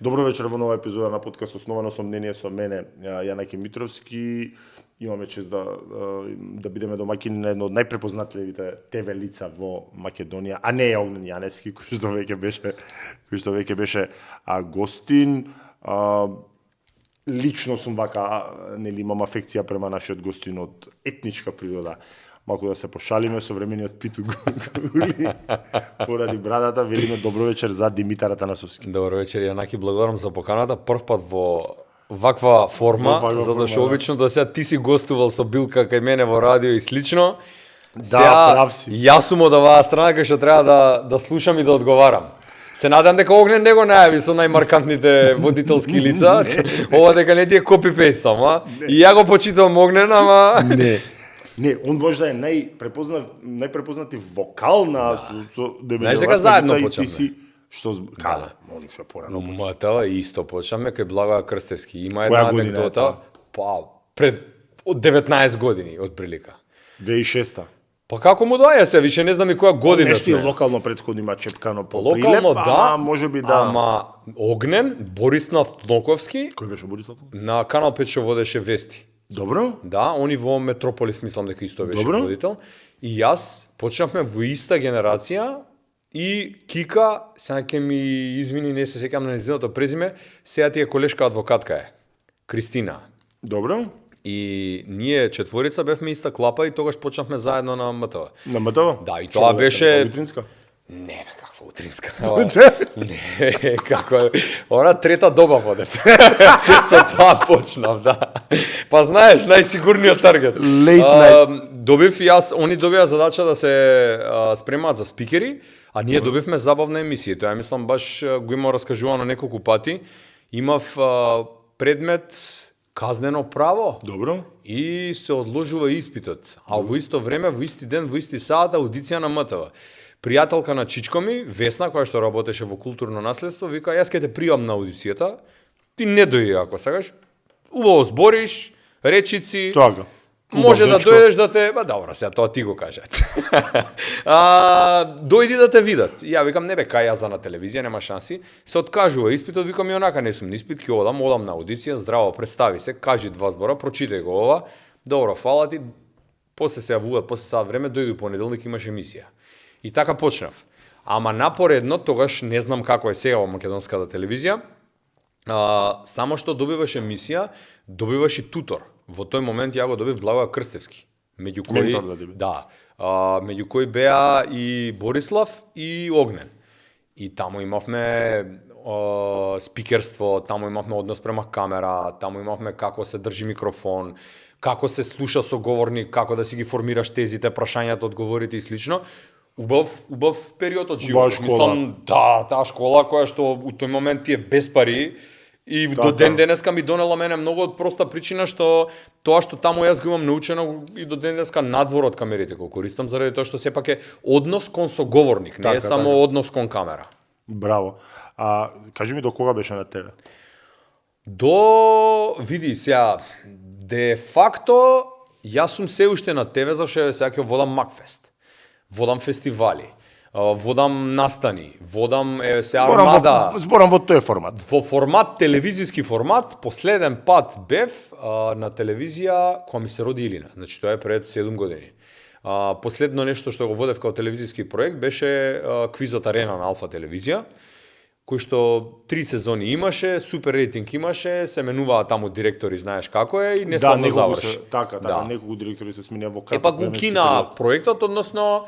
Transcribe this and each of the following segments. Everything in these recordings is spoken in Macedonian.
Добро вечер во нова епизода на подкаст Основано со мнение со мене Јанаки Митровски. Имаме чест да бидеме домаќини на едно од најпрепознатливите ТВ лица во Македонија, а не е Огнен Јаневски, кој што веќе беше гостин. Лично сум вака, нели имам афекција према нашиот гостин од етничка природа. Малку да се пошалиме, современиот Питу Гули, поради брадата, велиме добро вечер за Димитар Атанасовски. Добро вечер, Јанаки, благодарам за поканата. Прв пат во ваква форма, затоа што обично до сега ти си гостувал со Билка кај мене во радио и слично. Да, прав си. Јас сум од оваа страна кај што треба да слушам и да одговарам. Се надам дека Огнен не го најави со најмаркантните водителски лица. Ова дека не ти е копи-пейст само, и ја го почитувам Огнен, ама Не, он може да е најпрепознати вокал на со Знаеш дека заедно почнавме. Што каде? Он ше порано. Мата исто почнавме кај Благоја Крстевски. Има една анекдота, пред 19 години од прилика. 2006-та. Па како му доаѓа се, више не знам и која година Нешто и сме. локално претходно има чепкано по Локално, прилеп, да, ама можеби да. Ама Огнен, Борислав Тноковски, Кој беше Борислав? на Канал 5 што водеше вести. Добро? Да, они во Метрополис мислам дека исто беше Добро. водител. И јас почнавме во иста генерација и Кика, сега ќе ми извини, не се сеќам на нејзиното презиме, сега ти е колешка адвокатка е. Кристина. Добро? И ние четворица бевме иста клапа и тогаш почнавме заедно на МТВ. На МТВ? Да, и тоа беше Утринска? Не, бе, каква утринска. Не, каква... Ора трета доба водев. Со тоа почнав, да. Па знаеш, најсигурниот таргет. Late night. Добив јас, они добија задача да се спремаат за спикери, а ние добивме забавна емисија. Тоа мислам баш го има раскажувано неколку пати. Имав предмет казнено право. Добро? И се одложува испитот. А во исто време, во исти ден, во исти саат, аудиција на МТВ. Пријателка на чичко ми, Весна, која што работеше во културно наследство, вика, јас ќе те пријам на аудицијата, ти не дојди ако сакаш, убаво збориш, речици, Така. може да дојдеш да те... Ба добро, сега тоа ти го кажат. Дојди да те видат. И ја викам, не бе, кај јас за на телевизија, нема шанси. Се откажува испитот, викам, и онака не сум на испит, ќе одам на аудиција, здраво, представи се, кажи два збора, прочитај го ова, добро, фала ти, после се јавуваат, после саат време, дојди понеделник, имаш емисија. И така почнав. Ама напоредно, тогаш не знам како е сега во македонската телевизија, само што добиваш емисија, добиваш и тутор. Во тој момент ја го добив Благоја Крстевски. Меѓу кои, Ментор да ти бе. да, меѓу кои беа и Борислав и Огнен. И таму имавме спикерство, таму имавме однос према камера, таму имавме како се држи микрофон, како се слуша соговорник, како да си ги формираш тезите, прашањата, одговорите и слично. Убав период од животот. Мислам, да, таа школа која што у тој момент ти е без пари и до ден денеска ми донела мене многу од проста причина што тоа што таму јас го имам научено и до ден денеска надвор од камерите го користам заради тоа што сепак е однос кон соговорник, не е само однос кон камера. Браво. Кажи ми до кога беше на ТВ? Види сега, де факто јас сум се уште на ТВ зашто сега ќе водам Макфест. Водам фестивали, водам настани, водам се армада. Зборам во тој формат. Во формат, телевизиски формат, последен пат бев на телевизија кога ми се роди Илина. Значи тоа е пред 7 години. Последно нешто што го водев као телевизиски проект беше Квизот Арена на Алфа телевизија, кој што 3 сезони имаше, супер рейтинг имаше, се менуваа таму директори, знаеш како е, и не славно заврши. Така, неколку директори се сменија во краток. Епа го кина проектот, односно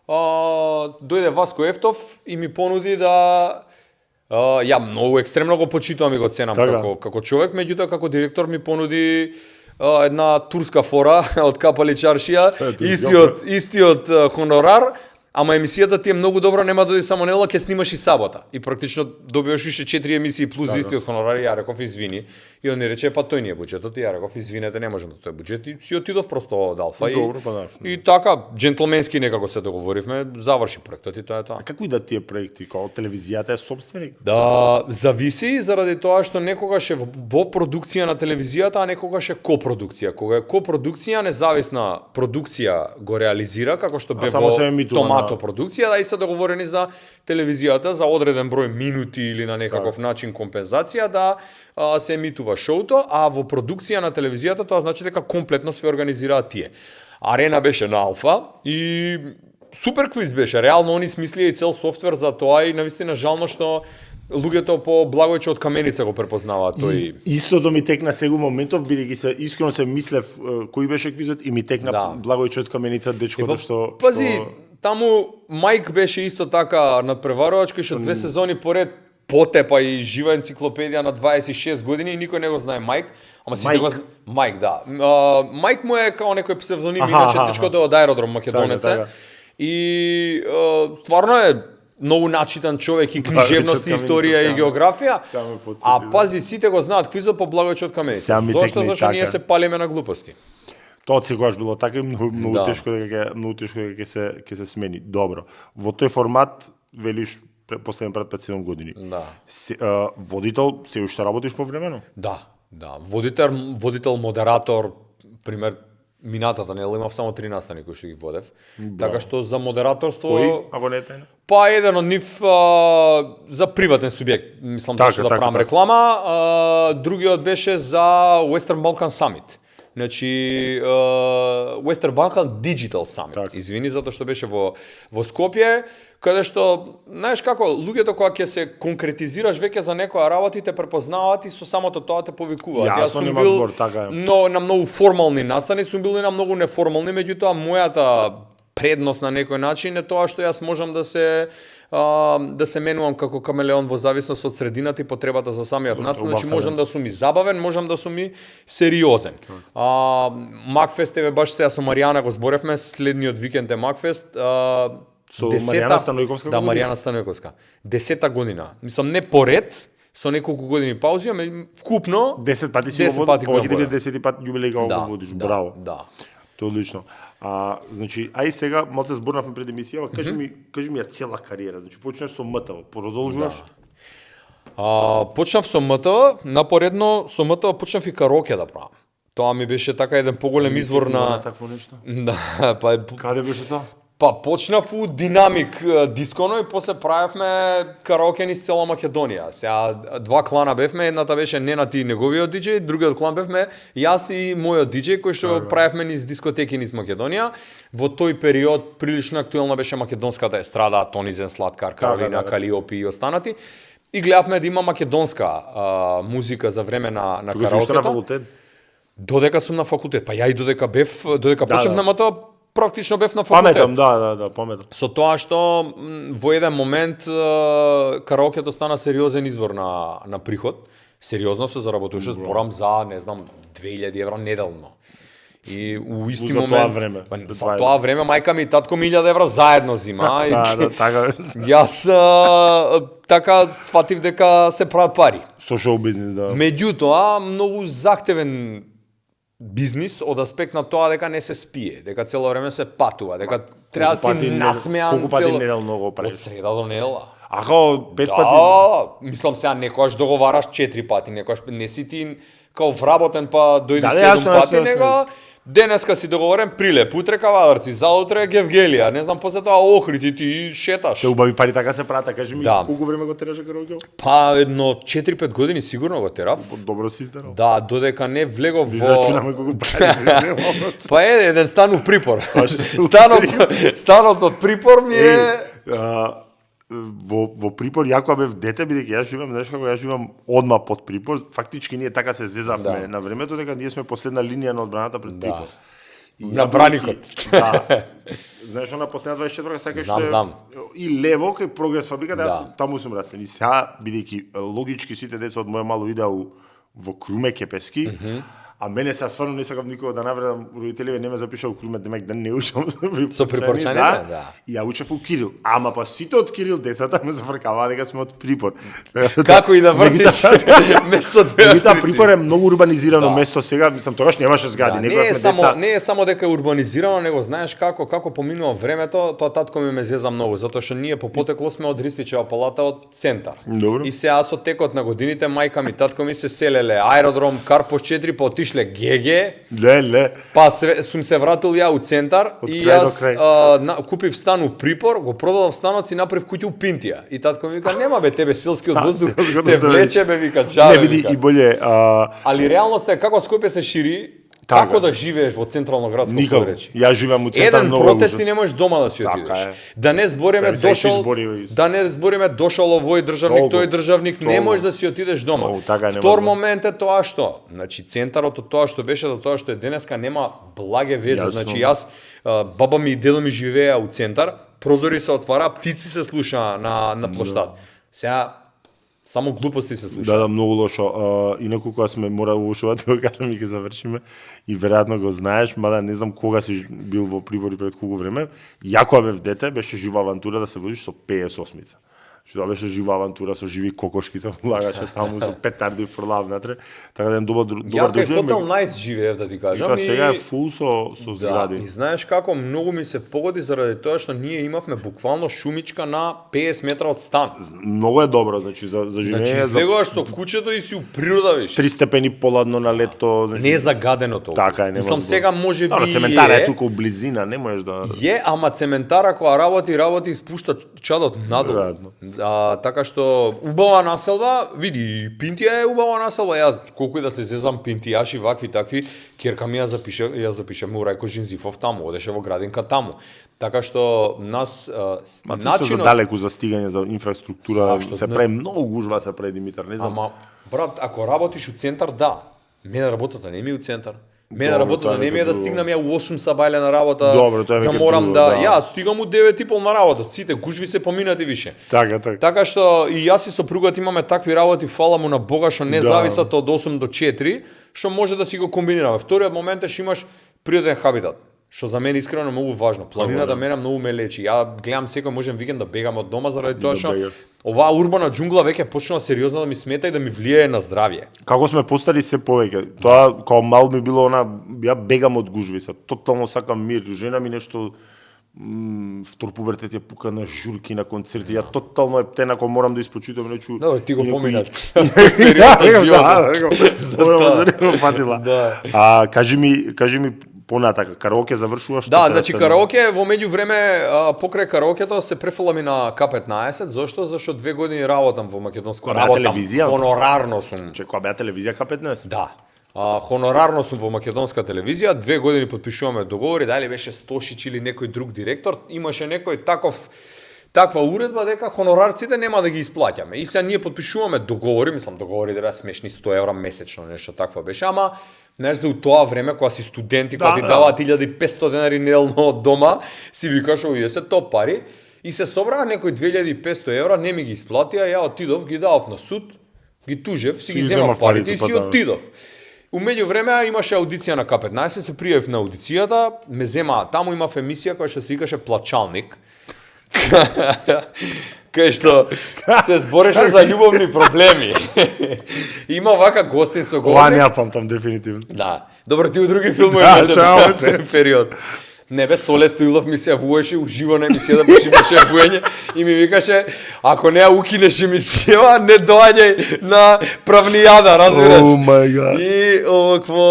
дојде Васко Ефтов и ми понуди да ја многу екстремно го почитувам и го ценам како човек, меѓутоа како директор ми понуди една турска фора од Капали Чаршија, истиот хонорар. Ама емисијата ти е многу добра, нема дојде само недела, ќе снимаш и сабота. И практично добиваш уште 4 емисии плюс истиот хонорар, и ја реков извини. И он ни рече, па тој ни е буџетот, и ја реков извинете, не можеме тој буџет, и си отидов просто од Алфа. И така, џентлменски некако се договоривме, заврши проектот и тоа е тоа. А како идат тие проекти, кога телевизијата е собственик? Да, зависи заради тоа што некогаш е во продукција на телевизијата, а некогаш е копродукција. Кога е копродукција, независна продукција го реализира, како што бе во плато продукција, да и се договорени за телевизијата за одреден број минути или на некаков начин компензација да се емитува шоуто, а во продукција на телевизијата тоа значи дека комплетно све организираат тие. Арена беше на Алфа и супер квиз беше. Реално они смислија и цел софтвер за тоа и навистина жално што луѓето по Благојче од Каменица го препознаваат тој. Истото ми текна сега моментов, бидејќи се искрено се мислев кој беше квизот и ми текна Благојче од Каменица, дечкото што пази, таму Мајк беше исто така надпреварувач, кој што 2 сезони поред потепа и жива енциклопедија на 26 години и никој не го знае Мајк. Ама сите го Мајк, да. Мајк му е као некој псевдоним, иначе дечкото од Аеродром Македонец. И стварно е многу начитан човек и книжевност, и историја и географија. А пази, сите го знаат квизот по Благојче од Каменица. Зошто ние се палиме на глупости? Тоа секогаш било така и многу тешко дека ќе се смени. Добро. Во тој формат велиш последен пред 5-7 години. Да. Водител се уште работиш повремено? Да. Водител, модератор, пример минатата недела имав само 3 настани кои што ги водев. Така што за модераторство... Кој, ако не е тајна? Па еден од нив за приватен субјект, мислам да правам реклама, другиот беше за Western Balkan Summit. Значи Western Balkan Digital Summit. Извини затоа што беше во Скопје, каде што, знаеш како, луѓето кога ќе се конкретизираш веќе за некоја работа те препознаваат и со самото тоа те повикуваат. Јас сум бил на многу формални настани, сум бил и на многу неформални, меѓутоа мојата предност на некој начин е тоа што јас можам да се менувам како камелеон во зависност од средината и потребата за самиот настан. Значи можам да сум и забавен, можам да сум и сериозен. Макфест еве баш сега со Маријана го зборевме, следниот викенд е Макфест. Со Маријана Станојковска? Да, Маријана Станојковска. 10-та година. Мислам не поред, со неколку години паузи, ама вкупно 10 пати си го водиш, повеќе би 10 пат јубилеј го водиш. Браво. Да. Тоа одлично. Значи, ај сега малце зборнавме пред емисијава, кажи ми ја цела кариера. Значи почнеш со МТВ, продолжуваш? Почнав со МТВ, напоредно со МТВ почнав и караоке да правам. Тоа ми беше така еден поголем извор на такво нешто. Да, па каде беше тоа? Па почнав у Динамик дисконо и после правевме караоке низ цела Македонија. Сега 2 клана бевме, едната беше Ненат и неговиот диџеј, другиот клан бевме јас и мојот диџеј кој што правевме низ дискотеки низ Македонија. Во тој период прилично актуелна беше македонската естрада, Тонизен, Слаткар, Каролина, Калиопи и останати. И гледавме да има македонска музика за време на караокето. На факултет? Додека сум на факултет, па ја и додека почнав на МТВ, практично бев на факултет. Паметам, да, паметам. Со тоа што во еден момент караокето стана сериозен извор на приход. Сериозно се заработуваше, зборам за, не знам, 2000 евра неделно. И у исти момент... За тоа време мајка ми и татко ми 1000 евра заедно зима. Да, така. Јас така сватив дека се прават пари. Со шоу бизнис, да. Меѓутоа, многу захтевен бизнис од аспект на тоа дека не се спие, дека цело време се патува, дека треба да си насмеан колку пати неделно го правиш? Од среда до недела. Аха, 5 пати? Да, мислам сега некојаш договараш 4 пати, некојаш не си ти као вработен па дојди 7 пати, него денеска си договорен прилеп, утре кавадарци, заутре Гевгелија, не знам после тоа Охрид ти шеташ. Се убави пари така се прата, кажи ми колку време го тераше караоке? Па едно 4-5 години сигурно го терав. Добро си издарал. Да, додека не влегов во... Израчунаме колку пари. Па еден стан у припор. Станот од припор ми е... Во припор, ја кога бев дете, бидејќи јас живеам, знаеш како јас живеам одма под припор, фактички ние така се зезавме на времето, дека ние сме последна линија на одбраната пред припор. На браникот. Да. Знаеш, на последна 24 сакаш што знам. И лево кај Прогрес фабриката, таму сум растен. И сега, бидејќи логички сите деца од моја мало идеа во Круме Кепески, а мене се стварно не сакам никога да навредам родителиве, не ме запиша у Круме, демек да не учам со припорчаните, да. И ја учев у Кирил. Ама па сите од Кирил децата ме зафркаваа дека сме од припор. Како и да вртиш место две австрици. Припор е многу урбанизирано место сега, мислам тогаш немаше згади, не е само не е само дека е урбанизирано, него знаеш како поминува времето, тоа татко ми ме зеза многу, затоа што ние по потекло сме од Ристичева палата од центар. Добро. И сега со текот на годините мајка ми, татко ми се селеле аеродром, Карпош 4, па отишли отишле ГГ, Ле. па сум се вратил ја у центар Од и крај до јас крај. купив стан у Припор, го продадов станот и направив куќа у Пинтија. И татко ми вика, нема бе, тебе селскиот воздух селското те те влече бе, вика, чаре. Не види вика. и боле Али реалноста е како Скопје се шири, Така. како да живееш во централно градско никако. подречје. Ја живеам у центар Еден многу протест и ужас. не можеш дома да си Така отидеш. е. Да не збориме Треба се дошол, избори. да не збориме дошол овој државник, Толку. тој државник, не Толку. можеш да си отидеш дома. Толку, така нема Втор да. момент е тоа што, значи центарот од тоа што беше до тоа што е денеска нема благе везе. Јасно. Значи јас баба ми и дедо ми живееа у центар, прозори се отвара, птици се слуша на плоштад. Сега само глупости се слуша. Да, многу лошо. Инаку кога сме мора ушува да го кажам и ќе завршиме и веројатно го знаеш, мада не знам кога си бил во Прибор и пред колку време. Ја кога бев дете беше жива авантура да се возиш со PS8. Што тоа беше жива авантура со живи кокошки се влагаше таму со петарди фрлав натре. Така да е добар Ја кај доживење. Хотел Најс живеев, да ти кажам. Тоа сега е и- фул со Да, згради. и знаеш како многу ми се погоди заради тоа што ние имавме буквално шумичка на 50 метра од стан. Многу е добро, значи за Значи живење за излегуваш со куќето и си у природа виш. 3 степени поладно на лето, значи. Не загадено толку. Така е, нема Мислам збор. сега може би Добро, цементара е тука у близина, не можеш да ама цементара која работи и спушта чадот надолу. Веројатно. Така што убава населба, види, Пинтија е убава населба. Јас колку и да се зезам пинтијаши вакви такви, ќерка ми ја запишеме у Рајко Жинзифов таму, одеше во градинка таму. Така што нас Мацисто за далеку за стигање за инфраструктура Зашто? се прави многу гужва се прави Димитар, не знам. Ама, брат, ако работиш у центар, да. Мене работата не ми е у центар. Мене Добро, работата тоа не ми е да друго. стигнам ја у 8 сабајле на работа. Добро, тоа е да веќе морам друго, да, да. ја стигам у 9:30 на работа. Сите гужви се поминати више. Така. Така што и јас и сопругата имаме такви работи, фала му на Бога што не Да. зависат од 8 до 4, што може да си го комбинираме. Вториот момент е што имаш природен хабитат, што за мене искрено е многу важно. Планината мене многу ме лечи. Ја гледам секој можем викенд да бегам од дома заради тоа Да што бегаш. оваа урбана џунгла веќе почнува сериозно да ми смета и да ми влијае на здравје. Како сме постари се повеќе. Тоа као мал ми било ја бегам од гужви, се тотално сакам мир. Жена ми нешто втор пубертет ја пука на журки, на концерти. Ја тотално е птена кога морам да испочитувам нечу. Добро, ти го некои- поминат. Морам да го фатила. Да. Кажи ми понатака, караоке завршува што? Да, треба значи се- караоке во меѓувреме покрај караокето се префала ми на К15. Зошто? Зашто 2 години работам во македонско Кога беа телевизија? Хонорарно сум. Че кога беа телевизија К15? Да. Хонорарно сум во македонска телевизија, 2 години потпишуваме договори, дали беше Стошич или некој друг директор, имаше некој таква уредба дека хонорарците нема да ги исплаќаме. И сега ние потпишуваме договори, мислам договори да беа смешни 100 евра месечно, нешто такво беше, ама знаеш за у тоа време кога си студенти, кога Да, ти да. даваат 1500 денари неделно од дома, си викаш овие се топ пари и се собраа некои 2500 евра, не ми ги исплатија, ја отидов, ги давав на суд, ги тужев, си ги земав парите и си отидов. У меѓувреме имаше аудиција на К15, се пријавив на аудицијата, ме зема, таму имав емисија која што се викаше Плачалник. Кај што се збореше за љубовни проблеми. Има вака гостин со Ова говорник. не ја памтам дефинитивно. Да. Добро, ти у други филмови Да, беше чао, во тој период. Не бе, Столе Стоилов ми се јавуваше уживо на емисијата, беше имаше јавување и ми викаше, ако не ја укинеш емисија, не доаѓај на правнијада, разбираш? Oh my god. И овакво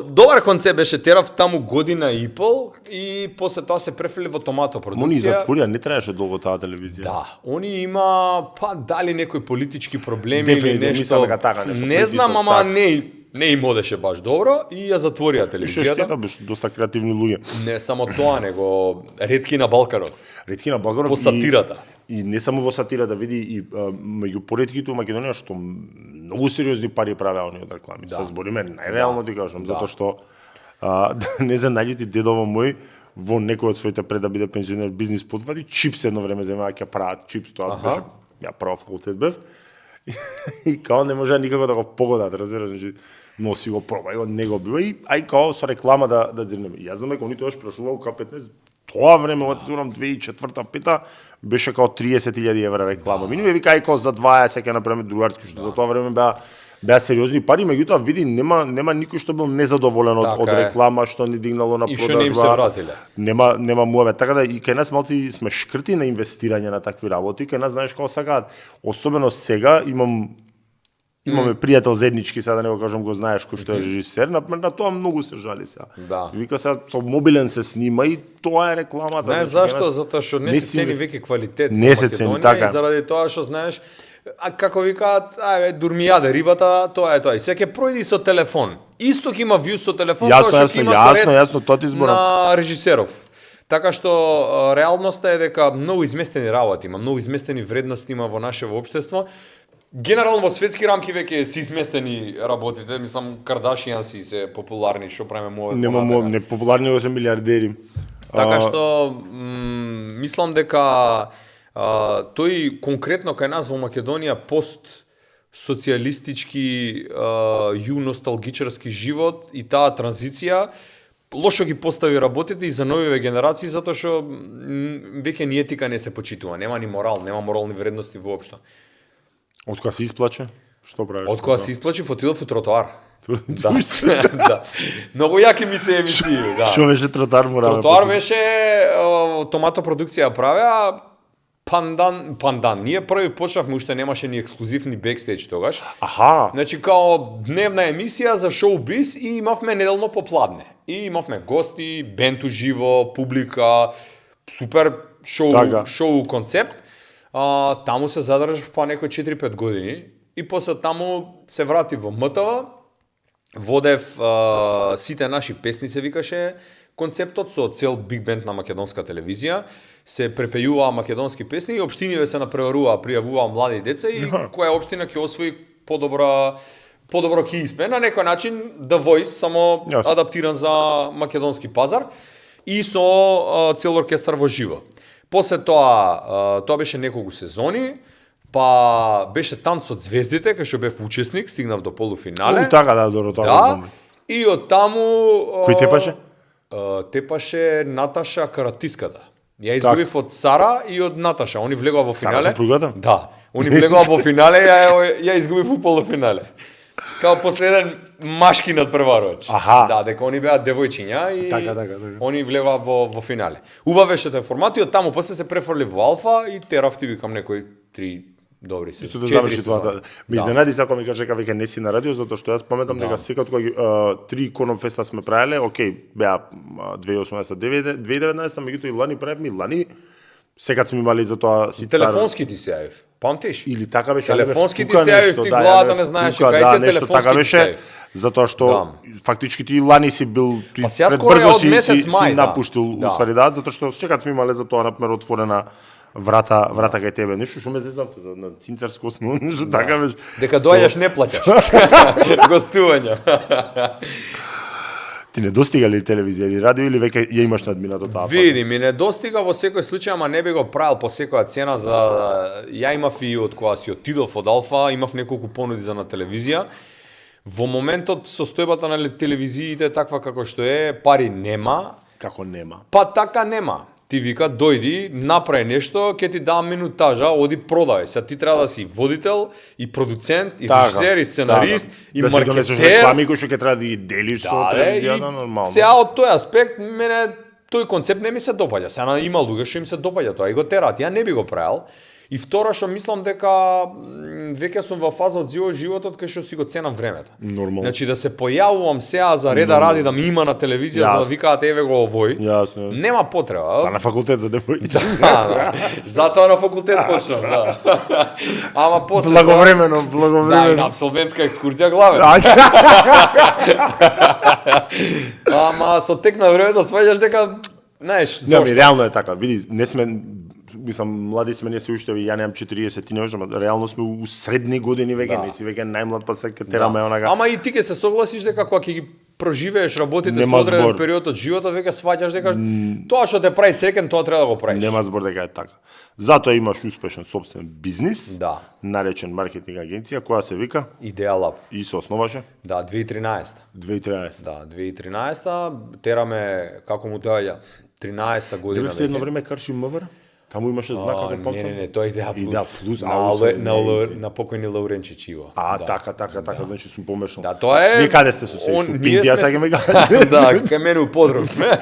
добар концепт беше, терав таму година и пол и после тоа се префрли во Томато Мо ни продукција. затворија, не траеше долго таа телевизија. Да, они има дали некои политички проблеми или Дефинитивно, нешто. мислам дека така нешто, Не знам, притисок, ама така. не им одеше баш добро и ја затворија Ше телевизијата. штета, беше доста креативни луѓе. Не само тоа, него ретки на Балканот. Ретки на Балканов Во сатирата. И не само во сатирата, види и меѓу поредките у Македонија што многу сериозни пари правеа они од реклами. Се збориме најреално ти кажам, затоа што не за најути дедово мој во некој од своите пред да биде пензионер бизнис потвади, чипс едно време земаа ќе прават чипс, тоа беше ја прав факултет бев. И као не можеа никако да го погодат, разбираш, значи носи го пробај го, не го бива и ај као со реклама да зрнеме. И јас знам дека они тоаш прашуваа К15, тоа време, кога зборам 2004-2005, беше као 30.000 евра реклама. Минуве вика ај као за 20 ќе направиме другарски, што за тоа време беа сериозни пари, меѓутоа види нема никој што бил незадоволен од Така е. реклама што ни дигнало на И продажба. што не им се вратиле. Нема муаве. Така да и кај нас малци сме шкрти на инвестирање на такви работи, кај нас знаеш како сакаат. Особено сега имам Имаме пријател заеднички, сега да не го кажам, го знаеш кој што е режисер, на тоа многу се жали сега. Да. Вика сега со мобилен се снима и тоа е рекламата. Не, значи, зашто? Затоа што не се цени веќе квалитет не во се цени, Македонија така. и заради тоа што знаеш, а како викаат, ајде дур ми јаде рибата, тоа е тоа. И сега ќе пројди со телефон. Исто ќе има вју со телефон, Јасно, тоа што ќе има со јасно, тоа ти зборам. на режисеров. Така што реалноста е дека многу изместени работи има, многу изместени вредности има во нашето општество. Генерално во светски рамки веќе се изместени работите, мислам Кардашијанси се популарни, што правиме мове. Нема не популарни го се милиардери. Така што мислам дека тој конкретно кај нас во Македонија пост социјалистички ју-носталгичарски живот и таа транзиција лошо ги постави работите и за новиве генерации, затоа што веќе ни етика не се почитува, нема ни морал, нема морални вредности воопшто. Од кога се исплаче? Што правиш? Од кога се исплачи, отидов во тротоар. Да. Да. Многу јаки ми се емисии, да. Што беше тротоар мораме? Тротоар беше томато продукција правеа пандан. Ние први почнавме, уште немаше ни ексклузивни бекстејдж тогаш. Аха. Значи као дневна емисија за шоу-биз и имавме неделно попладне. И имавме гости, бенд уживо, публика, супер шоу концепт. Таму се задржав па некои 4-5 години и после таму се врати во МТВ. Водев сите наши песни се викаше концептот со цел биг бенд на македонска телевизија. Се препејуваа македонски песни и општиниве се напреваруваа, пријавуваа млади деца и која општина ќе освои подобро ќе испе. На некој начин The Voice, само адаптиран за македонски пазар и со цел оркестар во живо. После тоа беше неколку сезони, па беше Танц од звездите, кај што бев учесник, стигнав до полуфинале. Така да, добро, тоа знам. И од таму Кој тепаше? Тепаше Наташа Каратиската. Ја изгубив од Сара и од Наташа. Они влегоа во финале. Сара супругата? Да. Они влегоа во финале, ја изгубив во полуфинале. Као последен машки надпреварувач. Аха. Да, дека они беа девојчиња и така. они влегоа во финале. Убав беше тој формат и од таму после се префрли во Алфа и теравти викам некои 3 добри се. Исто да заврши тоа. Ме изненади сега кога ми кажа дека веќе не си на радио, затоа што јас паметам дека секад кога 3 Коном феста сме правеле, окей, беа 2018, 2019, меѓутоа и лани правевме, лани секад сме имали за тоа си телефонски ти се јавив. Памтиш? Или така беше, телефонски ти се јавив, ти главата не знаеше кај те телефонски ти се јавив. Затоа што фактички ти лани си бил пред брзо си напуштил усвари да, затоа што секад сме имале за тоа например отворена врата кај тебе. Нешто што ме зезавте на цинцарско основно, нешто така беше. Дека доаѓаш не плаќаш. Гостување. Ти не достига ли телевизија или радио или веќе ја имаш надминато таа фаза? Види, ми не достига во секој случај, ама не би го правил по секоја цена за ја имав и од кога си отидов од Алфа, имав неколку понуди за на телевизија. Во моментот состојбата на телевизиите таква како што е, пари нема. Како нема? Па така нема. Ти вика, дојди, направи нешто, ќе ти дам минутажа, оди продај. Сега ти треба да си водител и продуцент, и режисер, и сценарист, и маркетер. Да си донесеш реклами кои што ќе треба да ги делиш со телевизијата, нормално. Сега од тој аспект, мене тој концепт не ми се допаѓа. Сега има луѓе што им се допаѓа тоа и го терат. Ја не би го правил. И втора што мислам дека веќе сум во фаза од животот кај што си го ценам времето. Нормално. Значи да се појавувам сега за реда ради да ми има на телевизија за да викаат еве го овој. Јасно. Нема потреба. Па на факултет за девојки. Да. Затоа на факултет почнав, да. Ама после благовремено. Да, и на абсолвентска екскурзија главен. Ама со тек на времето сваѓаш дека знаеш, не, ми реално е така. Види, не сме мислам, млади сме, не се уште, ја немам 40 не можам, реално сме у средни години веќе, не си веќе најмлад, па се ќе тераме онага. Ама и ти ќе се согласиш дека кога ќе ги проживееш работите со одреден период од животот, веќе сваќаш дека тоа што те прави среќен, тоа треба да го правиш. Нема збор дека е така. Затоа имаш успешен собствен бизнис, да, наречен маркетинг агенција, која се вика Идеја Лаб. И се основаше? Да, 2013. 2013. Да, 2013 тераме како му доаѓа 13-та година. Не бевте едно време карши МВР? Таму имаше знак како памтам. Не, тоа е Идеа Плюс. Идеа Плюс, на покојни Лауренчич Иво. Така, значи сум помешал. Да, тоа е. Ние каде сте со се? Пинти, сега ќе ме кажа. Да, кај мене у подрум сме.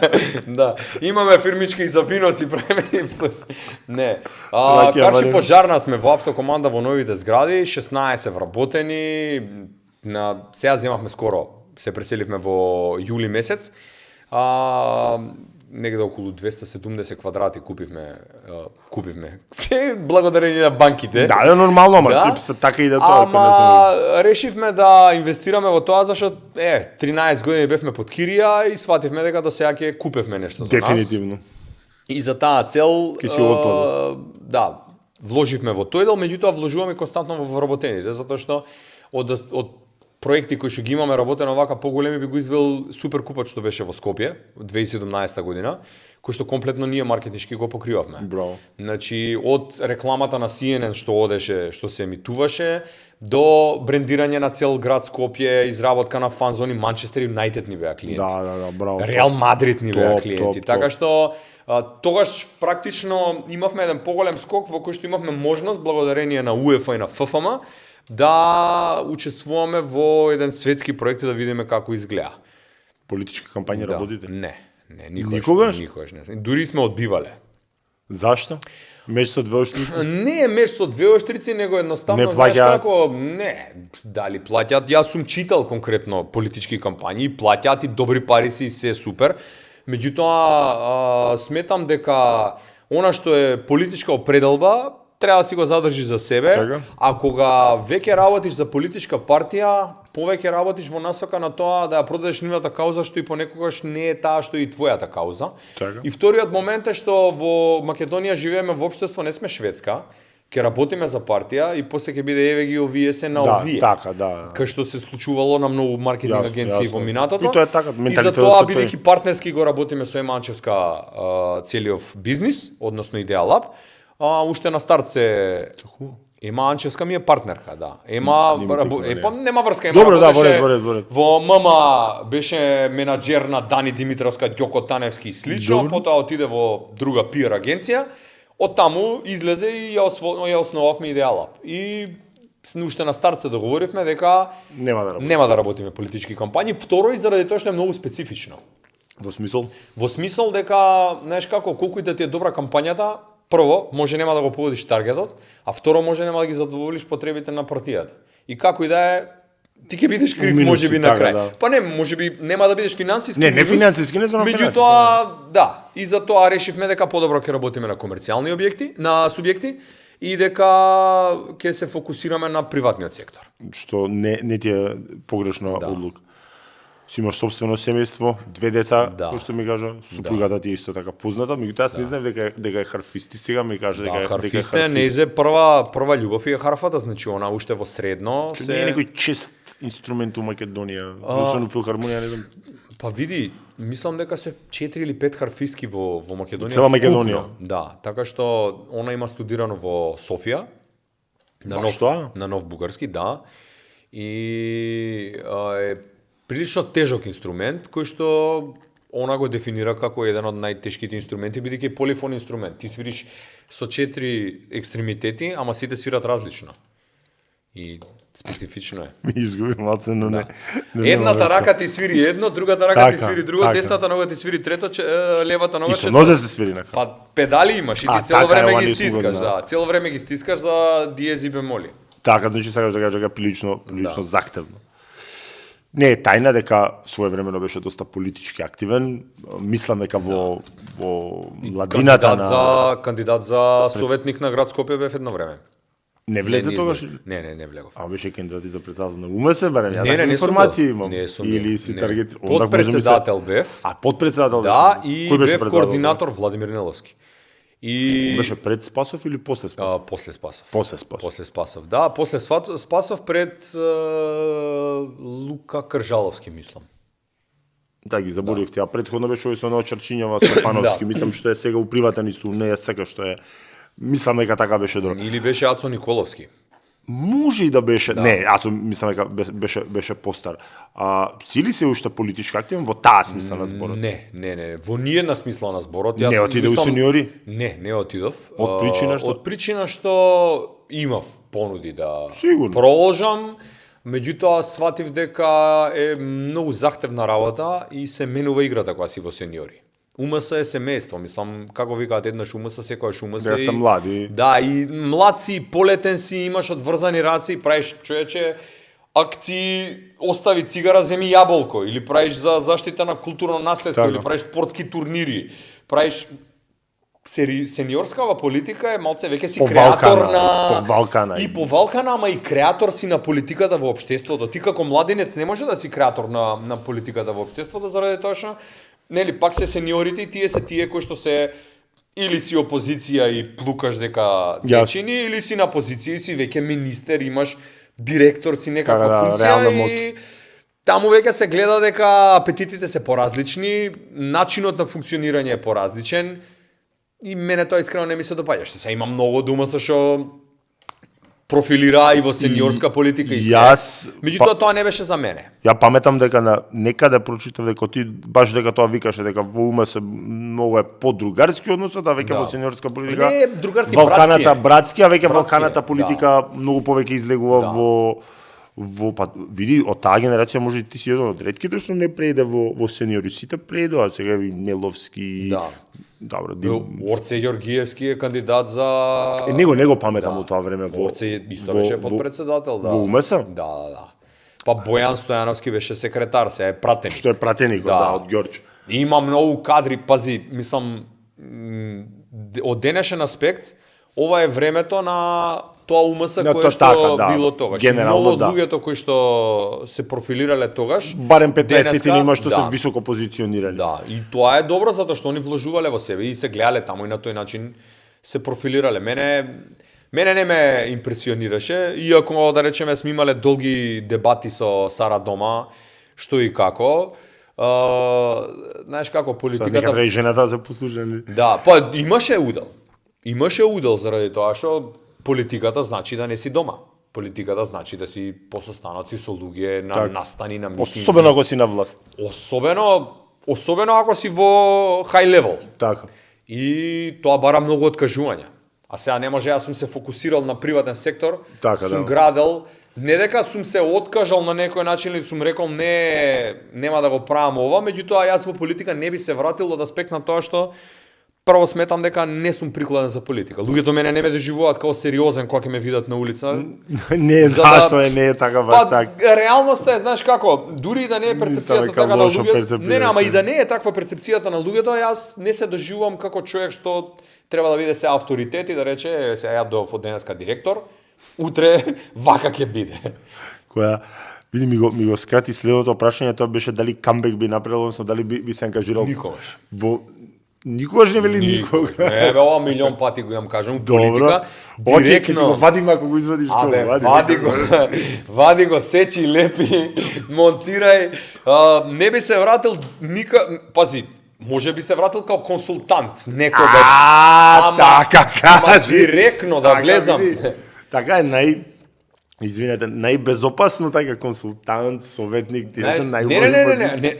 Да, имаме фирмички и за вино си правиме и плюс. Не. Карши пожарна сме во автокоманда во новите згради, 16 вработени. Сега земавме скоро, се преселивме во јули месец. Негде околу 270 квадрати купивме. Се благодарение на банките. Да, нормално, ама така и да тоа. Ама решивме да инвестираме во тоа зашто 13 години бевме под кирија и свативме дека до сега ќе купевме нешто за нас. Дефинитивно. И за таа цел да, вложивме во тој дел, меѓутоа вложуваме константно во вработените, затоа што од проекти кои што ги имаме работено вака поголеми би го извел супер купат што беше во Скопје 2017 година, кој што комплетно ние маркетиншки го покривавме. Браво. Значи од рекламата на CNN што одеше, што се емитуваше, до брендирање на цел град Скопје, изработка на фанзони, Манчестер Юнайтед ни беа клиенти. Да, браво. Реал Мадрид ни беа клиенти. Така што тогаш практично имавме еден поголем скок во кој што имавме можност благодарение на УЕФА и на ФФМ да учествуваме во еден светски проект и да видиме како изгледа. Политичка кампања работите? Не, никогаш не. Дури сме одбивале. Зашто? Меч со две оштрици? Не е меч со две оштрици, него едноставно знаеш како, дали плаќаат, јас сум читал конкретно политички кампањи, плаќаат и добри пари си, се супер. Меѓутоа сметам дека она што е политичка определба треба да си го задржи за себе, така? А кога веќе работиш за политичка партија, повеќе работиш во насока на тоа да ја продадеш нивната кауза, што и понекогаш не е таа што и твојата кауза. Така? И вториот момент е што во Македонија живееме во општество, не сме Шведска, ќе работиме за партија и после ќе биде еве ги овие се на овие. Така, Кај што се случувало на многу маркетинг агенции во минатото. И тоа е така, и за тоа бидејќи партнерски го работиме со Ема Анчевска целиов бизнис, односно Идеа Лаб. Уште на старт се Ема Анчевска ми е партнерка, да. Ема нема врска, Ема работеше во ММА, беше менаџер на Дани Димитровска, Ѓоко Таневски и слично, потоа отиде во друга пиар агенција. Од таму излезе и ја основавме Идеа Лаб. И уште на старт се договоривме дека нема да работиме политички кампањи. Второ, и заради тоа што е многу специфично. Во смисол? Во смисол дека, знаеш како, колку и да ти е добра кампањата, прво, може нема да го погодиш таргетот, а второ, може нема да ги задоволиш потребите на партијата. И како и да е, ти ќе бидеш крив можеби на крај. Да. Па не, можеби нема да бидеш финансиски. Не финансиски, не знам финансиски. Меѓутоа, да, и за тоа решивме дека подобро ќе работиме на комерцијални објекти, на субјекти и дека ќе се фокусираме на приватниот сектор. Што не ти е погрешна одлука. Си имаш собствено семејство, 2 деца, кој што ми кажа, супругата ти е исто така позната, меѓутоа јас не знаев дека е харфисти, сега ми кажа дека е харфист. Неизе прва љубов е харфата, значи она уште во средно се не е некој чест инструмент у Македонија, особено филхармонија, не знам. Па види, мислам дека се 4 или 5 харфистки во Македонија. Цела Македонија. Да, така што она има студирано во Софија. На нов бугарски, да. И прилично тежок инструмент, кој што она го дефинира како еден од најтешките инструменти, бидејќи е полифон инструмент. Ти свириш со 4 екстремитети, ама сите свират различно. И специфично е. Ми изгуби малце, но не. Едната рака ти свири едно, другата рака ти свири друго, десната нога ти свири трето, левата нога четврто. И со нозе се свири на. Па педали имаш и ти цело време ги стискаш, да, цело време ги стискаш за диези бемоли. Така, значи сакаш да кажеш дека прилично захтевно. Не е тајна дека своевремено беше доста политички активен. Мислам дека во младината на кандидат за советник на град Скопје бев едно време. Не влезе тогаш? Не влегов. А беше кандидат за председател на УМС, барем ја таква информација имам. Или си таргет. Подпредседател бев. А подпредседател беше? Да, и бев координатор Владимир Неловски. И беше пред Спасов или после Спасов? После Спасов. После Спасов. Да, после Спасов пред Лука Кржаловски, мислам. Да, ги заборавив тие. А претходно беше овој со Чарчињава Стефановски, мислам што е сега у приватен исто, не е сега што е. Мислам дека така беше добро. Или беше Ацо Николовски. Може и да беше, не, аз мислам дека беше постар. Си ли се уште политички активен во таа смисла на зборот? Не, во ниедна смисла на зборот. Не отиде у сениори? Не отидов. Од причина што? Од причина што имав понуди да Сигурно. продолжам, меѓутоа сватив дека е многу захтевна работа и се менува играта кога си во сениори. УМС е семејство, мислам, како викаат еднаш УМС, секојаш УМС. Да сте млади. Да, и млад си, полетен си, имаш одврзани раци и правиш, човече, акции, остави цигара, земи јаболко, или правиш за заштита на културно наследство, Така. или правиш спортски турнири, правиш сениорскава политика е малце веќе си креатор на повалкана. и повалкана, ама и креатор си на политиката во општеството. Ти како младенец не може да си креатор на политиката во општеството заради тоа што нели пак се сениорите и тие се тие кои што се или си опозиција и плукаш дека течини, или си на позиција и си веќе министер, имаш директор, си некаква функција и таму веќе се гледа дека апетитите се поразлични, начинот на функционирање е поразличен и мене тоа искрено не ми се допаѓа. Се има многу дума со што профилира и во сениорска политика и се. Меѓутоа тоа не беше за мене. Ја паметам дека некаде прочитав дека ти баш дека тоа викаше дека во УМС многу е подругарски односот, а веќе во сениорска политика не другарски, Валканата братски, а веќе братски, Валканата политика многу повеќе излегува во па види од таа генерација може ти си еден од ретките што не преиде во сениори, сите преидоа, сега и Меловски. Добро, Орце Ѓоргиевски е кандидат за него паметам од тоа време во Орце исто беше подпредседател, Во УМС? Да. Па Бојан Стојановски беше секретар, се е пратеник. Што е пратеник од Ѓорџ. Има многу кадри, пази, мислам од денешен аспект, ова е времето на тоа УМС кое што било тогаш. Много од луѓето кои што се профилирале тогаш, барем 15 има што се високо позиционирани. Да, и тоа е добро затоа што они вложувале во себе и се гледале таму и на тој начин се профилирале. Мене не ме импресионираше, иако да речеме сме имале долги дебати со Сара дома, што и како. Знаеш како политиката... Сега треба и жената се послушали. Да, па имаше удел. Имаше удел заради тоа што политиката значи да не си дома. Политиката значи да си по состаноци со луѓе на настани, на митинзи. Особено ако си на власт. Особено ако си во high level. Така. И тоа бара многу откажувања. А сега не може, јас сум се фокусирал на приватен сектор, сум градел, не дека сум се откажал на некој начин или сум рекол нема да го правам ова, меѓутоа јас во политика не би се вратил од аспект на тоа што прво сметам дека не сум прикладен за политика. Луѓето мене не ме доживуваат како сериозен кога ќе ме видат на улица. Не е зашто не е така баш така. Реалноста е, знаеш како, дури и да не е перцепцијата така на луѓето. Не, ама и да не е таква перцепцијата на луѓето, јас не се доживувам како човек што треба да биде се авторитет и да рече се ја дојдов од денеска директор, утре вака ќе биде. Која види ми го скрати следното прашање, тоа беше дали камбек би направил, односно дали би се ангажирал. Никогаш. Никогаш не вели никога. Не, бе, ова милион пати го јам кажам, политика директно. Океј, го вадиме ако го извадиш го. Вади го, сечи, лепи, монтирај. Не би се вратил пази, може би се вратил као консултант, некогаш. Така кажи. Директно да влезам. Така е извинете, најбезопасно така консултант, советник, тие се најголеми позиции. Не.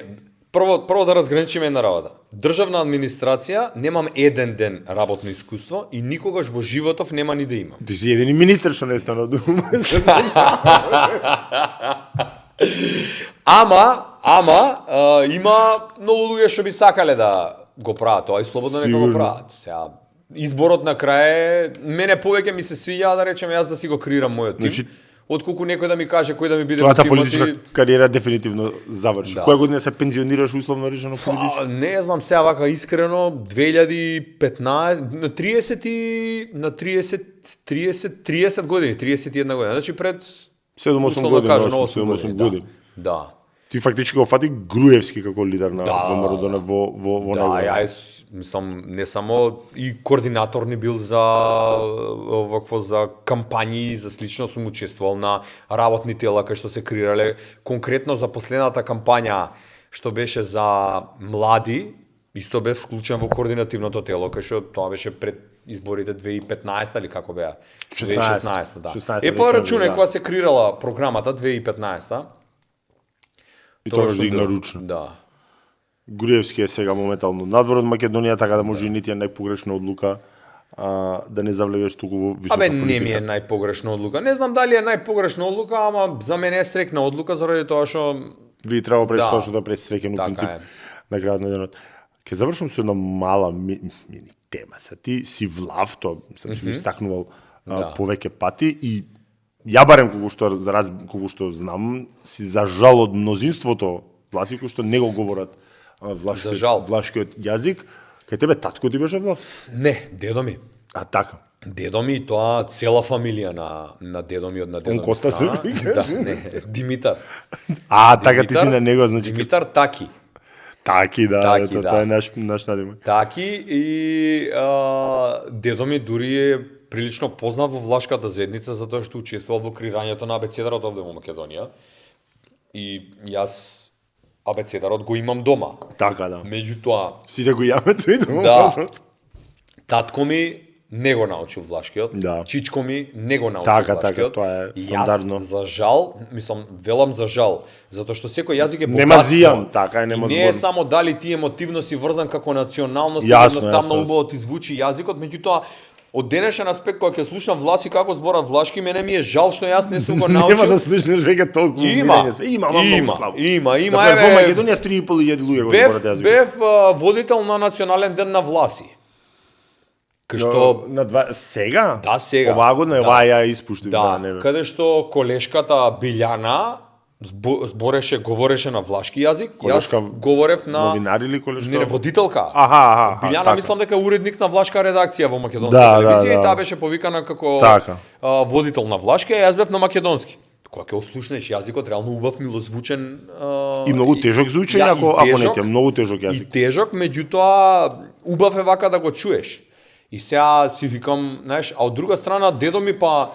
Прво да разграничиме една работа. Државна администрација немам еден ден работно искуство и никогаш во животов нема ни да имам. Ти си едини министер што не стана дума. Ама има многу луѓе што би сакале да го прават тоа и слободно нека го прават. Сега изборот на крај мене повеќе ми се свиѓа да речем јас да си го креирам мојот тим. Отколку некој да ми каже кој да ми биде во тимот. Твојата политичка кариера дефинитивно заврши. Која година се пензионираш условно речено политички? Не знам сега вака искрено 2015 на 30 години, 31 година. Значи пред 7-8 години. Да. Ти фактички го фати Груевски како лидер на ВМРО во него. Да, јас мислам не само и координатор не бил за кампањи, за слично сум учествувал на работни тела кај што се креирале конкретно за последната кампања што беше за млади Исто бев вклучен во координативното тело, кај што тоа беше пред изборите 2015 или како беа? 2016, да. 16, Па рачунај да. кога се креирала програмата 2015. И тоа што дигна ручно. Да. Груевски е сега моментално надвор од Македонија, така да може и нити е најпогрешна одлука да не завлегаш туку во висока Абе, политика. не ми е најпогрешна одлука. Не знам дали е најпогрешна одлука, ама за мене е срекна одлука заради тоа што Ви треба пред Да. тоа што да пресреќен у Така принцип е. на крајот на денот. Ке завршам со една мала мини тема. Са ти си влав, тоа сам си истакнувал Да. повеќе пати и ја барем колку што знам, си за жал од мнозинството власи кои што не го говорат За жал. влашкиот јазик. Кај тебе татко ти беше влав? не, дедо ми. А така. Дедо ми, тоа цела фамилија на дедо ми од на дедо ми. Коста се страна. викаш? Да, не, Димитар. Така ти си на него, значи Димитар Таки. таки, да, Таки, тоа да. е наш надимак. Таки и дедо ми дури е прилично познат во влашката заедница затоа што учествувал во креирањето на абецедарот овде во Македонија. И јас абецедарот го имам дома. Така, да. Меѓутоа, Сите го имаме тоа. Да. татко ми не го научил влашкиот, Да. чичко ми не го научил Така, влашкиот. тоа е И стандардно. Јас, за жал, велам за жал, затоа што секој јазик е богатство. Нема зијан, така е, нема И не е збор. само дали ти емотивно си врзан како националност, Јасно, едноставно јасно. убаво ти звучи јазикот, меѓутоа од денешен аспект кога ќе слушам власи како зборат влашки, мене ми е жал што јас не сум го научил. Нема да слушнеш веќе толку Има, Има многу слабо. има, Например, во еве, Македонија 3.500 луѓе го зборат јазикот. Бев водител на национален ден на власи. Кај што На два сега? Да, сега. Оваа година Да. оваа ја испуштив, да, не бе. каде што колешката Билјана говореше на влашки јазик, Колешка јас говорев на Новинар или колешка? не водителка. Аха, Билјана така. мислам дека е уредник на влашка редакција во македонска Да, телевизија да, и да. таа беше повикана како Така. водител на влашки, а јас бев на македонски. Кога ќе ослушнеш јазикот, реално убав, милозвучен И многу тежок звучење, и ако не тежок, ти е многу тежок И јазик. тежок, меѓутоа убав е вака да го чуеш. И сега си викам, знаеш, а од друга страна дедо ми па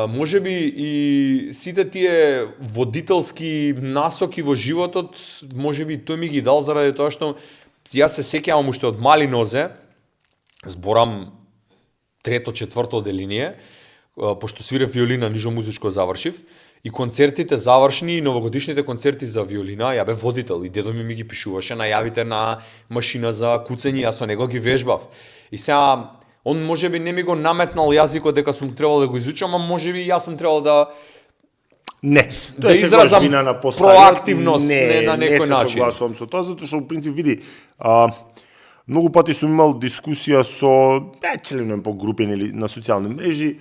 може би и сите тие водителски насоки во животот, може би тој ми ги дал заради тоа што јас се сеќавам уште од мали нозе, зборам трето, четврто оделение, пошто свирев виолина, нижо музичко завршив, и концертите завршни и новогодишните концерти за виолина, ја бев водител и дедо ми ги пишуваше најавите на машина за куцење, јас со него ги вежбав. И сега он можеби не ми го наметнал јазикот дека сум требал да го изучам, а можеби јас сум требал да Не, да тоа е секогаш изразам вина на постариот. проактивност, не на некој не начин. се согласувам со тоа, затоа што во принцип види, многу пати сум имал дискусија со членови по групи или на социјални мрежи,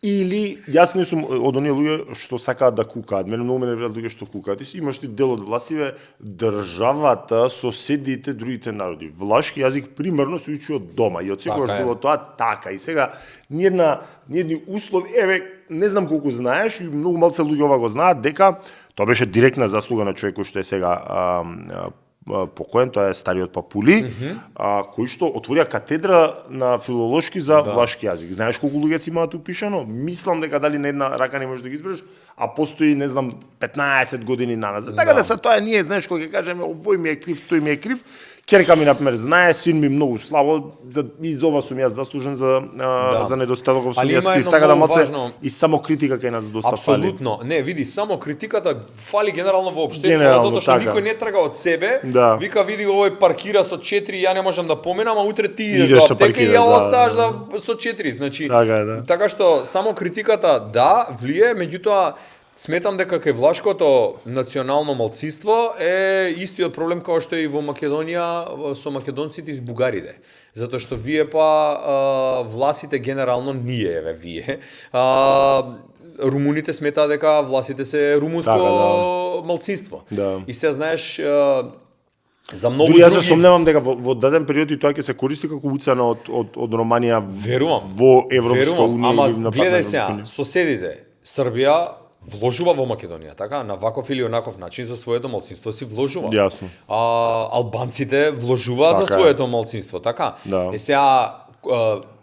или јас не сум од оние луѓе што сакаат да кукаат. Мене многу ме нервираат луѓе што кукаат. И си имаш ти дел од власиве државата, соседите, другите народи. Влашки јазик примерно се учи од дома и од секогаш Така е. било тоа така. И сега ниедни услови, еве, не знам колку знаеш и многу малце луѓе ова го знаат дека тоа беше директна заслуга на човекот што е сега покоен, тоа е стариот Папули, кој што отворија катедра на филолошки за влашки јазик. Знаеш колку луѓе си имаат упишано? Мислам дека дали на една рака не можеш да ги избереш, а постои, не знам, 15 години наназад. Така да се тоа ние, знаеш, кога ќе кажеме овој ми е крив, тој ми е крив, ќерка ми например знае, син ми многу слабо, и за ова сум јас заслужен за недостатоков сум Али јас има крив, едно така да многу малце важно- и само критика кај нас доста фали. Апсолутно. Не, види, само критиката фали генерално во општеството, Генерално, затоа што така. никој не трага од себе. Да. Вика, види, овој паркира со 4, ја не можам да поминам, а утре ти идеш Идеш до да аптека и паркираш, ја да, оставаш да. со 4. Значи, Така е, да. така што само критиката да влие, меѓутоа сметам дека кај влашкото национално малцинство е истиот проблем како што е и во Македонија со македонците и бугарите. Затоа што вие власите генерално вие румуните сметаат дека власите се румунско Така, да. малцинство. Да. И се знаеш за многу Дури јас се други сомневам дека во даден период и тоа ќе се користи како уцена од Романија Верувам. во Европска Верувам, унија ама или на гледај Европска сега, унија. соседите, Србија вложува во Македонија, така? На ваков или онаков начин за своето малцинство си вложува. Јасно. Албанците вложуваат за Така е. своето малцинство, така? Да. Сега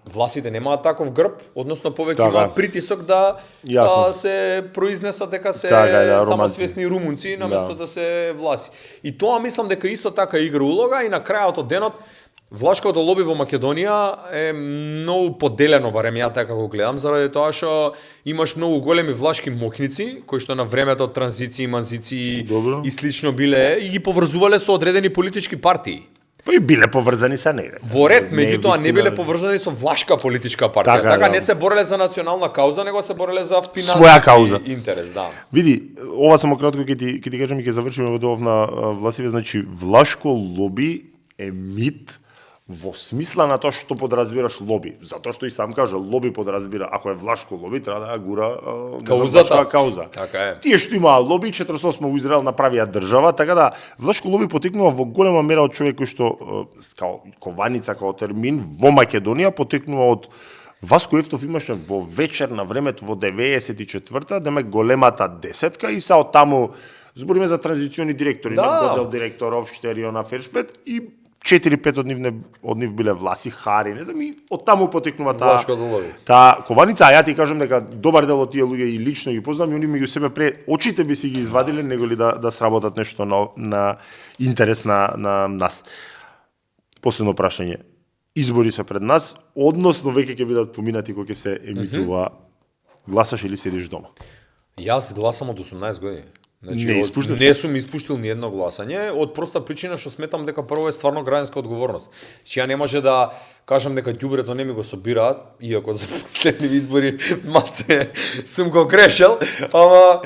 властите немаат таков грб, односно повеќе Така. имаат притисок да Јасно. се произнесат дека се Така, да, самосвесни румунци наместо да се власи. И тоа мислам дека исто така игра улога и на крајот од денот влашкото лоби во Македонија е многу поделено, барем ја така го гледам, заради тоа што имаш многу големи влашки моќници кои што на времето од транзиции, манзици Добро. и слично биле и ги поврзувале со одредени политички партии. Па и биле поврзани са негде. Во ред, Не е меѓутоа не вистина. биле поврзани со влашка политичка партија. Така, Така да. не се бореле за национална кауза, него се бореле за финансиски Своја кауза. интерес, да. Види, ова само кратко ќе ти кажам и ќе завршиме во довна Власиве, значи влашко лоби е мит во смисла на тоа што подразбираш лоби. Затоа што и сам кажа, лоби подразбира, ако е влашко лоби, треба да ја гура Каузата. кауза. Така е. Тие што имаа лоби, 48 во Израел направија држава, така да влашко лоби потекнува во голема мера од човек кој што као кованица, као термин во Македонија потекнува од Васко Ефтов имаше во вечер на времето во 94-та, демек големата десетка и са од таму збориме за транзициони директори, Да. на Годел директоров, Штериона Фершпет и 4-5 од нив биле Власи, Хари, не знам, и од таму потекнува Влашкото лоби. таа кованица, а ја ти кажам дека добар дел од тие луѓе и лично ги познам и они меѓу себе очите би си ги извадиле него ли да сработат нешто на интерес на нас. Последно прашање. Избори се пред нас, односно веќе ќе бидат поминати кога ќе се емитува. Гласаш или седиш дома? Јас гласам од 18 години. Не испуштил? Не сум испуштил ни едно гласање, од проста причина што сметам дека прво е стварно граѓанска одговорност. Че ја не може да кажам дека ѓубрето не ми го собираат, иако за последни избори маце сум го грешел, ама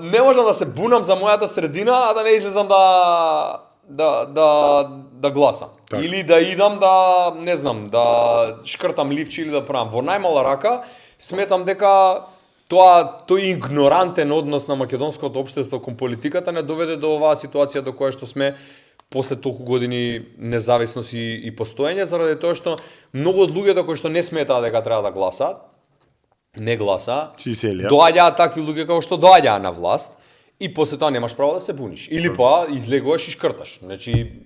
не можам да се бунам за мојата средина, а да не излезам да гласам. Так. Или да идам да, не знам, да шкртам ливчи или да правам. Во најмала рака сметам дека тој игнорантен однос на македонското општество кон политиката не доведе до оваа ситуација до која што сме после толку години независност и постоење, заради тоа што многу од луѓето кои што не сметаа дека треба да гласаат, не гласа, Си селија. доаѓаат такви луѓе како што доаѓаа на власт и после тоа немаш право да се буниш. Или па излегуваш и шкрташ. Значи,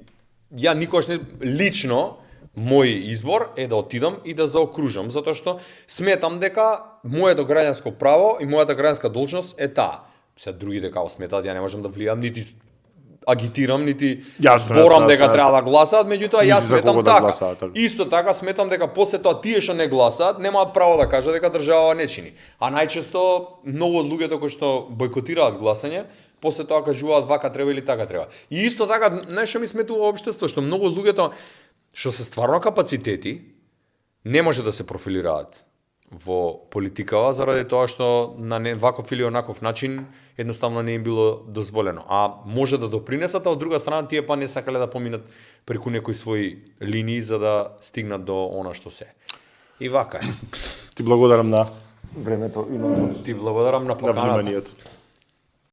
ја никогаш не лично мој избор е да отидам и да заокружам, затоа што сметам дека моето граѓанско право и мојата граѓанска должност е таа. Се другите како сметаат, ја не можам да влијам, нити агитирам, нити Јасно, зборам јасно, дека јасно. треба да гласаат, меѓутоа Нити јас за сметам кого да така. гласаат, така. Исто така сметам дека после тоа тие што не гласаат немаат право да кажат дека држава не чини. А најчесто многу од луѓето кои што бойкотираат гласање, после тоа кажуваат вака треба или така треба. И исто така нешто ми сметува општество што многу од луѓето што се стварно капацитети не може да се профилираат во политикава заради тоа што на ваков или онаков начин едноставно не им било дозволено. А може да допринесат, а од друга страна тие па не сакале да поминат преку некои своји линии за да стигнат до она што се. И вака е. Ти благодарам на времето и на Ти благодарам на поканата. вниманието.